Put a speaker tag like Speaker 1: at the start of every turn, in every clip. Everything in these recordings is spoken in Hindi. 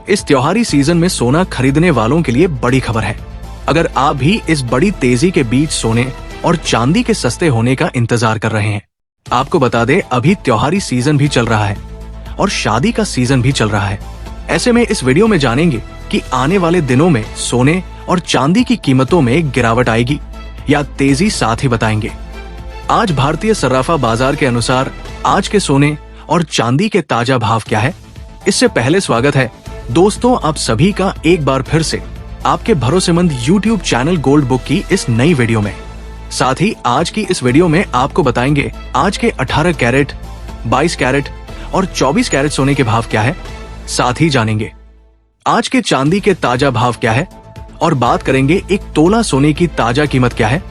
Speaker 1: इस त्योहारी सीजन में सोना खरीदने वालों के लिए बड़ी खबर है। अगर आप भी इस बड़ी तेजी के बीच सोने और चांदी के सस्ते होने का इंतजार कर रहे हैं, आपको बता दें अभी त्योहारी सीजन भी चल रहा है और शादी का सीजन भी चल रहा है। ऐसे में इस वीडियो में जानेंगे कि आने वाले दिनों में सोने और चांदी की कीमतों में गिरावट आएगी या तेजी, साथ ही बताएंगे आज भारतीय सर्राफा बाजार के अनुसार आज के सोने और चांदी के ताजा भाव क्या है। इससे पहले स्वागत है दोस्तों आप सभी का एक बार फिर से आपके भरोसेमंद YouTube चैनल गोल्ड बुक की इस नई वीडियो में। साथ ही आज की इस वीडियो में आपको बताएंगे आज के 18 कैरेट, 22 कैरेट और 24 कैरेट सोने के भाव क्या है। साथ ही जानेंगे आज के चांदी के ताजा भाव क्या है और बात करेंगे एक तोला सोने की ताजा कीमत क्या है।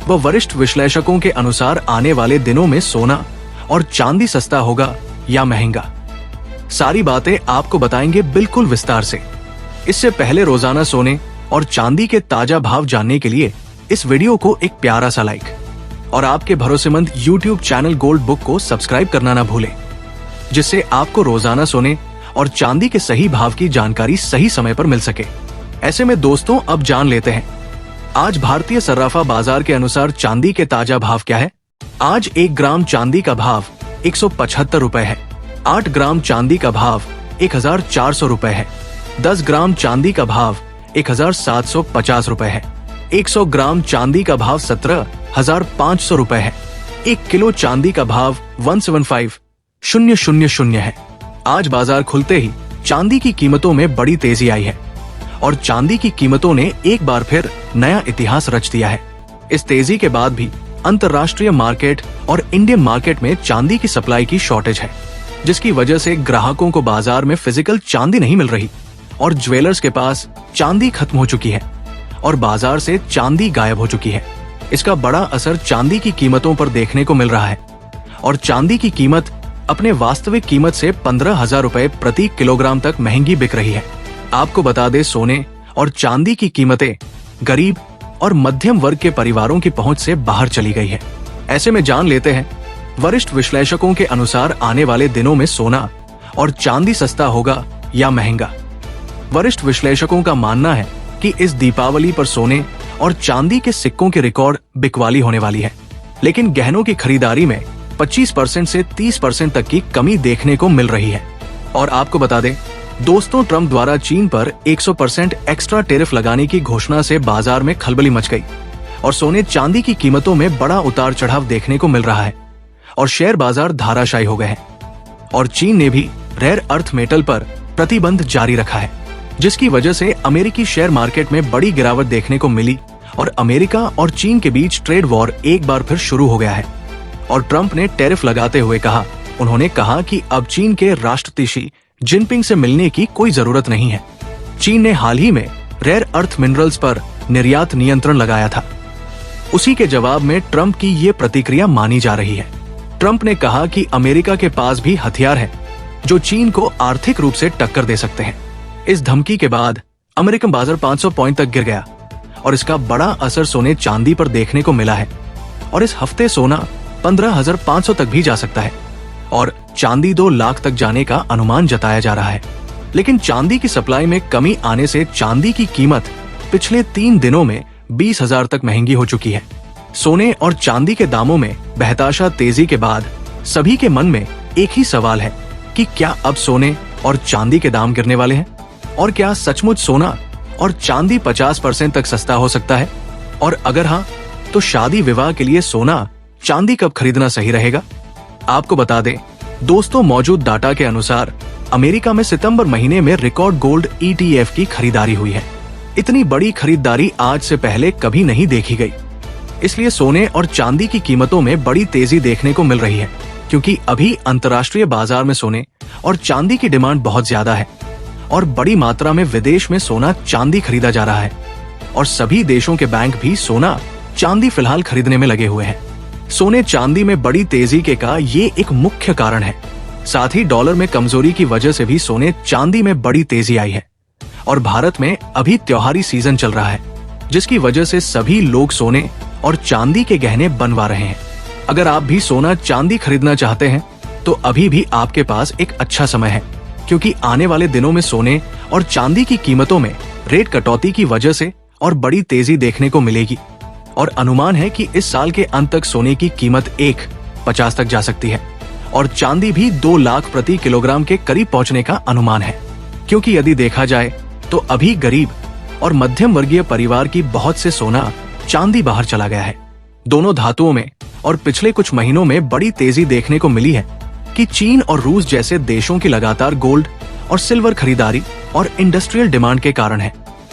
Speaker 1: वह वरिष्ठ विश्लेषकों के अनुसार आने वाले दिनों में सोना और चांदी सस्ता होगा या महंगा। सारी बातें आपको बताएंगे बिल्कुल विस्तार से। इससे पहले रोजाना सोने और चांदी के ताजा भाव जानने के लिए इस वीडियो को एक प्यारा सा लाइक और आपके भरोसेमंद YouTube चैनल गोल्ड बुक को सब्सक्राइब करना ना भूलें, जिससे आपको रोजाना सोने और चांदी के सही भाव की जानकारी सही समय पर मिल सके। ऐसे में दोस्तों अब जान लेते हैं आज भारतीय सर्राफा बाजार के अनुसार चांदी के ताजा भाव क्या है। आज 1 ग्राम चांदी का भाव 175 रुपए है। 8 ग्राम चांदी का भाव 1400 रुपए है। 10 ग्राम चांदी का भाव 1750 रुपए है। 100 ग्राम चांदी का भाव 17,500 रुपए है। 1 किलो चांदी का भाव 175,000 है। आज बाजार खुलते ही चांदी की कीमतों में बड़ी तेजी आई है और चांदी की कीमतों ने एक बार फिर नया इतिहास रच दिया है। इस तेजी के बाद भी अंतर्राष्ट्रीय मार्केट और इंडियन मार्केट में चांदी की सप्लाई की शॉर्टेज है, जिसकी वजह से ग्राहकों को बाजार में फिजिकल चांदी नहीं मिल रही और ज्वेलर्स के पास चांदी खत्म हो चुकी है और बाजार से चांदी गायब हो चुकी है। इसका बड़ा असर चांदी की कीमतों पर देखने को मिल रहा है और चांदी की कीमत अपने वास्तविक कीमत से 15,000 रुपए प्रति किलोग्राम तक महंगी बिक रही है। आपको बता दें सोने और चांदी की कीमतें गरीब और मध्यम वर्ग के परिवारों की पहुंच से बाहर चली गई है। ऐसे में जान लेते हैं वरिष्ठ विश्लेषकों के अनुसार आने वाले दिनों में सोना और चांदी सस्ता होगा या महंगा। वरिष्ठ विश्लेषकों का मानना है कि इस दीपावली पर सोने और चांदी के सिक्कों की रिकॉर्ड बिकवाली होने वाली है, लेकिन गहनों की खरीदारी में 25% से 30% तक की कमी देखने को मिल रही है। और आपको बता दें दोस्तों ट्रंप द्वारा चीन पर 100% एक्स्ट्रा टेरिफ लगाने की घोषणा से बाजार में खलबली मच गई और सोने चांदी की कीमतों में बड़ा उतार चढ़ाव देखने को मिल रहा है और शेयर बाजार धाराशायी हो गए हैं। और चीन ने भी रेयर अर्थ मेटल पर प्रतिबंध जारी रखा है, जिसकी वजह से अमेरिकी शेयर मार्केट में बड़ी गिरावट देखने को मिली और अमेरिका और चीन के बीच ट्रेड वॉर एक बार फिर शुरू हो गया है। और ट्रंप ने टैरिफ लगाते हुए उन्होंने कहा कि अब चीन के राष्ट्रपति शी जिनपिंग से मिलने की कोई जरूरत नहीं है। चीन ने हाल ही में रेयर अर्थ मिनरल्स पर निर्यात नियंत्रण लगाया था। उसी के जवाब में ट्रंप की ये प्रतिक्रिया मानी जा रही है। ट्रंप ने कहा कि अमेरिका के पास भी हथियार है जो चीन को आर्थिक रूप से टक्कर दे सकते हैं। इस धमकी के बाद अमेरिकन बाजार 500 पॉइंट तक गिर गया और इसका बड़ा असर सोने चांदी पर देखने को मिला है और इस हफ्ते सोना 15,500 तक भी जा सकता है और चांदी 2 लाख तक जाने का अनुमान जताया जा रहा है। लेकिन चांदी की सप्लाई में कमी आने से चांदी की कीमत पिछले 3 दिनों में 20,000 तक महंगी हो चुकी है। सोने और चांदी के दामों में बेहताशा तेजी के बाद सभी के मन में एक ही सवाल है कि क्या अब सोने और चांदी के दाम गिरने वाले हैं और क्या सचमुच सोना और चांदी 50% तक सस्ता हो सकता है, और अगर हाँ तो शादी विवाह के लिए सोना चांदी कब खरीदना सही रहेगा। आपको बता दें दोस्तों मौजूद डाटा के अनुसार अमेरिका में सितंबर महीने में रिकॉर्ड गोल्ड ETF की खरीदारी हुई है। इतनी बड़ी खरीदारी आज से पहले कभी नहीं देखी गई, इसलिए सोने और चांदी की कीमतों में बड़ी तेजी देखने को मिल रही है, क्योंकि अभी अंतर्राष्ट्रीय बाजार में सोने और चांदी की डिमांड बहुत ज्यादा है और बड़ी मात्रा में विदेश में सोना चांदी खरीदा जा रहा है और सभी देशों के बैंक भी सोना चांदी फिलहाल खरीदने में लगे हुए हैं। सोने चांदी में बड़ी तेजी के का ये एक मुख्य कारण है। साथ ही डॉलर में कमजोरी की वजह से भी सोने चांदी में बड़ी तेजी आई है और भारत में अभी त्योहारी सीजन चल रहा है, जिसकी वजह से सभी लोग सोने और चांदी के गहने बनवा रहे हैं। अगर आप भी सोना चांदी खरीदना चाहते हैं तो अभी भी आपके पास एक अच्छा समय है, क्योंकि आने वाले दिनों में सोने और चांदी की कीमतों में रेट कटौती की वजह से और बड़ी तेजी देखने को मिलेगी और अनुमान है कि इस साल के अंत तक सोने की कीमत 1.50 तक जा सकती है और चांदी भी 2 लाख प्रति किलोग्राम के करीब पहुंचने का अनुमान है। क्योंकि यदि देखा जाए तो अभी गरीब और मध्यम वर्गीय परिवार की बहुत से सोना चांदी बाहर चला गया है दोनों धातुओं में। और पिछले कुछ महीनों में बड़ी तेजी देखने को मिली है कि चीन और रूस जैसे देशों की लगातार गोल्ड और सिल्वर खरीदारी और इंडस्ट्रियल डिमांड के कारण है।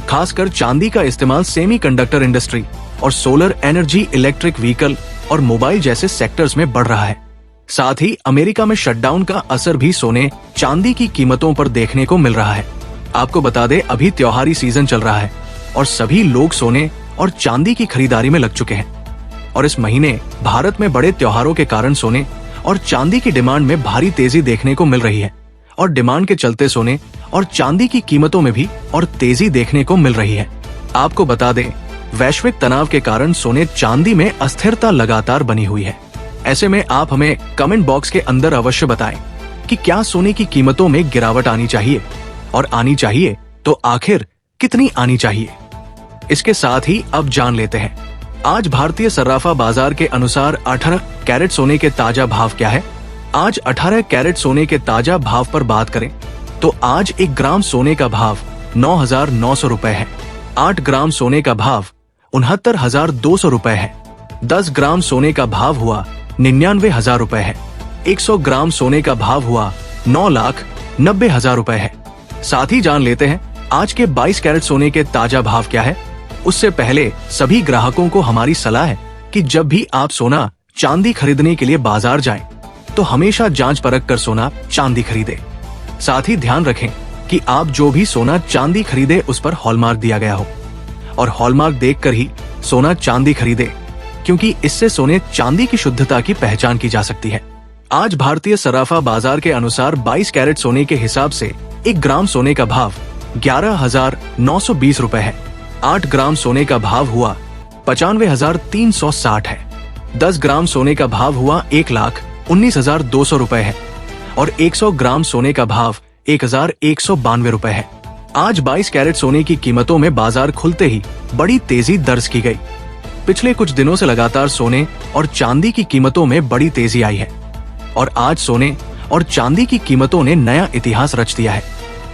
Speaker 1: खासकर चांदी का इस्तेमाल सेमीकंडक्टर इंडस्ट्री और सोलर एनर्जी, इलेक्ट्रिक व्हीकल और मोबाइल जैसे सेक्टर्स में बढ़ रहा है। साथ ही अमेरिका में शटडाउन का असर भी सोने चांदी की कीमतों पर देखने को मिल रहा है। आपको बता दें, अभी त्योहारी सीजन चल रहा है और सभी लोग सोने और चांदी की खरीदारी में लग चुके हैं और इस महीने भारत में बड़े त्योहारों के कारण सोने और चांदी की डिमांड में भारी तेजी देखने को मिल रही है और डिमांड के चलते सोने और चांदी की कीमतों में भी और तेजी देखने को मिल रही है। आपको बता दें, वैश्विक तनाव के कारण सोने चांदी में अस्थिरता लगातार बनी हुई है। ऐसे में आप हमें कमेंट बॉक्स के अंदर अवश्य बताएं कि क्या सोने की कीमतों में गिरावट आनी चाहिए और आनी चाहिए तो आखिर कितनी आनी चाहिए। इसके साथ ही अब जान लेते हैं आज भारतीय सर्राफा बाजार के अनुसार 18 कैरेट सोने के ताजा भाव क्या है। आज 18 कैरेट सोने के ताजा भाव पर बात करें तो आज 1 ग्राम सोने का भाव 9,900 रुपए है। 8 ग्राम सोने का भाव 69,200 रुपए है। 10 ग्राम सोने का भाव हुआ 99,000 रुपए है। 100 ग्राम सोने का भाव हुआ 9,90,000 रुपए है। साथ ही जान लेते हैं आज के 22 कैरेट सोने के ताजा भाव क्या है। उससे पहले सभी ग्राहकों को हमारी सलाह है कि जब भी आप सोना चांदी खरीदने के लिए बाजार जाएं, तो हमेशा जांच परख कर सोना चांदी खरीदें। साथ ही ध्यान रखें कि आप जो भी सोना चांदी खरीदे उस पर हॉलमार्क दिया गया हो और हॉलमार्क देखकर ही सोना चांदी खरीदे, क्योंकि इससे सोने चांदी की शुद्धता की पहचान की जा सकती है। आज भारतीय सराफा बाजार के अनुसार 22 कैरेट सोने के हिसाब से 1 ग्राम सोने का भाव 11,920 रुपए है। 8 ग्राम सोने का भाव हुआ 95,360 है। 10 ग्राम सोने का भाव हुआ 1,19,200 रुपए है और 100 ग्राम सोने का भाव 1,192 रुपए है। आज 22 कैरेट सोने की कीमतों में बाजार खुलते ही बड़ी तेजी दर्ज की गई। पिछले कुछ दिनों से लगातार सोने और चांदी की कीमतों में बड़ी तेजी आई है और आज सोने और चांदी की कीमतों ने नया इतिहास रच दिया है।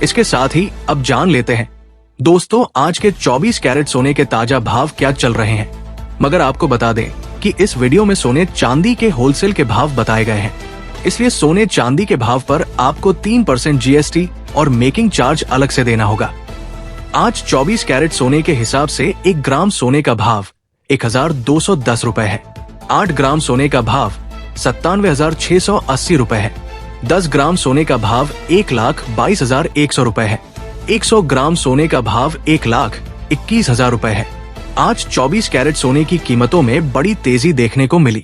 Speaker 1: इसके साथ ही अब जान लेते हैं दोस्तों आज के 24 कैरेट सोने के ताजा भाव क्या चल रहे हैं। मगर आपको बता दें कि इस वीडियो में सोने चांदी के होलसेल के भाव बताए गए हैं, इसलिए सोने चांदी के भाव पर आपको 3% GST और मेकिंग चार्ज अलग से देना होगा। आज 24 कैरेट सोने के हिसाब से 1 ग्राम सोने का भाव 1,210 रुपए है। 8 ग्राम सोने का भाव 97,680 रुपए है। 10 ग्राम सोने का भाव 1,22,100 रुपए है। 100 ग्राम सोने का भाव 1,21,000 रुपए है। आज 24 कैरेट सोने की कीमतों में बड़ी तेजी देखने को मिली।